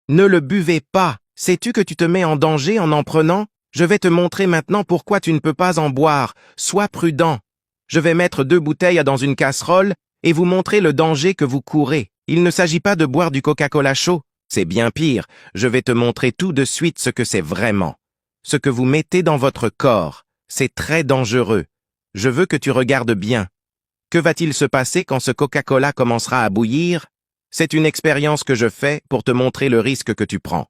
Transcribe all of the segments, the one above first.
Ne le buvez pas. Sais-tu que tu te mets en danger en prenant? Je vais te montrer maintenant pourquoi tu ne peux pas en boire. Sois prudent. Je vais mettre 2 bouteilles dans une casserole et vous montrer le danger que vous courez. Il ne s'agit pas de boire du Coca-Cola chaud. C'est bien pire. Je vais te montrer tout de suite ce que c'est vraiment. Ce que vous mettez dans votre corps, c'est très dangereux. Je veux que tu regardes bien. Que va-t-il se passer quand ce Coca-Cola commencera à bouillir? C'est une expérience que je fais pour te montrer le risque que tu prends.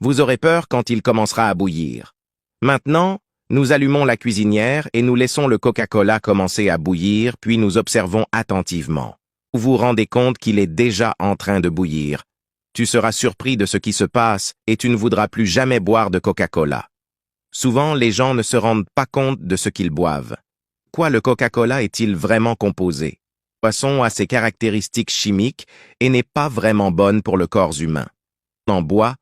Vous aurez peur quand il commencera à bouillir. Maintenant, nous allumons la cuisinière et nous laissons le Coca-Cola commencer à bouillir, puis nous observons attentivement. Vous vous rendez compte qu'il est déjà en train de bouillir. Tu seras surpris de ce qui se passe et tu ne voudras plus jamais boire de Coca-Cola. Souvent, les gens ne se rendent pas compte de ce qu'ils boivent. Quoi le Coca-Cola est-il vraiment composé? Le boisson a ses caractéristiques chimiques et n'est pas vraiment bonne pour le corps humain. En bois,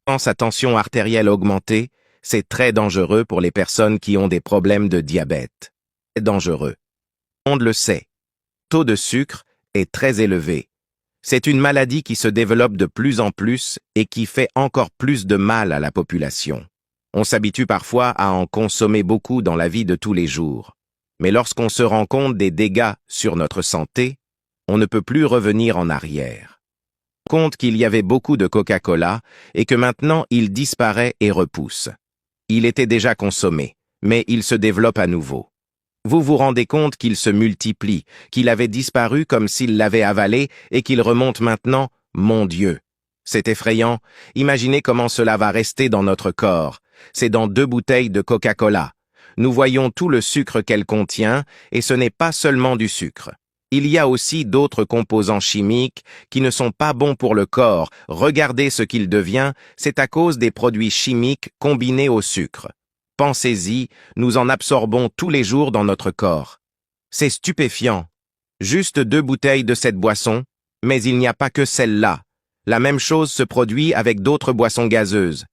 quand sa tension artérielle augmentée, c'est très dangereux pour les personnes qui ont des problèmes de diabète. C'est dangereux. On le sait. Le taux de sucre est très élevé. C'est une maladie qui se développe de plus en plus et qui fait encore plus de mal à la population. On s'habitue parfois à en consommer beaucoup dans la vie de tous les jours. Mais lorsqu'on se rend compte des dégâts sur notre santé, on ne peut plus revenir en arrière. On compte qu'il y avait beaucoup de Coca-Cola et que maintenant il disparaît et repousse. Il était déjà consommé, mais il se développe à nouveau. Vous vous rendez compte qu'il se multiplie, qu'il avait disparu comme s'il l'avait avalé et qu'il remonte maintenant, mon Dieu. C'est effrayant. Imaginez comment cela va rester dans notre corps. C'est dans 2 bouteilles de Coca-Cola. Nous voyons tout le sucre qu'elle contient, et ce n'est pas seulement du sucre. Il y a aussi d'autres composants chimiques qui ne sont pas bons pour le corps. Regardez ce qu'il devient, c'est à cause des produits chimiques combinés au sucre. Pensez-y, nous en absorbons tous les jours dans notre corps. C'est stupéfiant. Juste 2 bouteilles de cette boisson, mais il n'y a pas que celle-là. La même chose se produit avec d'autres boissons gazeuses.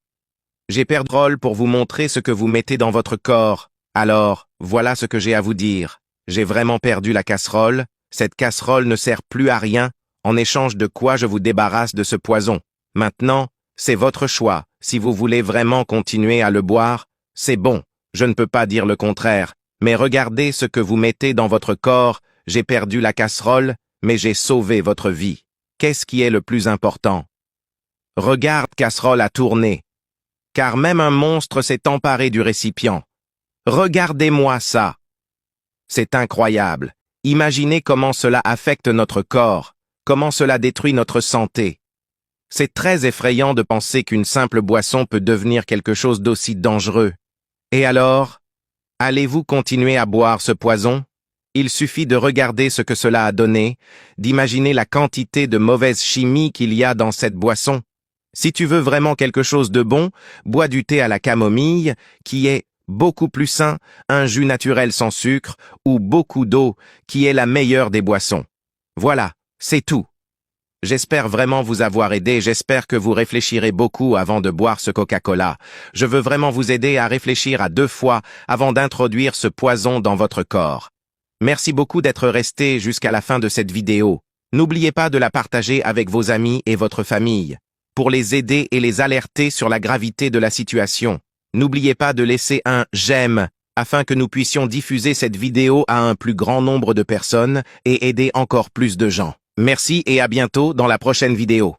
J'ai perdu le rôle pour vous montrer ce que vous mettez dans votre corps. Alors, voilà ce que j'ai à vous dire. J'ai vraiment perdu la casserole. Cette casserole ne sert plus à rien, en échange de quoi je vous débarrasse de ce poison. Maintenant, c'est votre choix. Si vous voulez vraiment continuer à le boire, c'est bon. Je ne peux pas dire le contraire. Mais regardez ce que vous mettez dans votre corps. J'ai perdu la casserole, mais j'ai sauvé votre vie. Qu'est-ce qui est le plus important? Regarde, casserole a tourné. Car même un monstre s'est emparé du récipient. Regardez-moi ça. C'est incroyable. Imaginez comment cela affecte notre corps, comment cela détruit notre santé. C'est très effrayant de penser qu'une simple boisson peut devenir quelque chose d'aussi dangereux. Et alors, allez-vous continuer à boire ce poison? Il suffit de regarder ce que cela a donné, d'imaginer la quantité de mauvaise chimie qu'il y a dans cette boisson. Si tu veux vraiment quelque chose de bon, bois du thé à la camomille, qui est beaucoup plus sain, un jus naturel sans sucre, ou beaucoup d'eau, qui est la meilleure des boissons. Voilà, c'est tout. J'espère vraiment vous avoir aidé, j'espère que vous réfléchirez beaucoup avant de boire ce Coca-Cola. Je veux vraiment vous aider à réfléchir à 2 fois avant d'introduire ce poison dans votre corps. Merci beaucoup d'être resté jusqu'à la fin de cette vidéo. N'oubliez pas de la partager avec vos amis et votre famille, pour les aider et les alerter sur la gravité de la situation. N'oubliez pas de laisser un « j'aime » afin que nous puissions diffuser cette vidéo à un plus grand nombre de personnes et aider encore plus de gens. Merci et à bientôt dans la prochaine vidéo.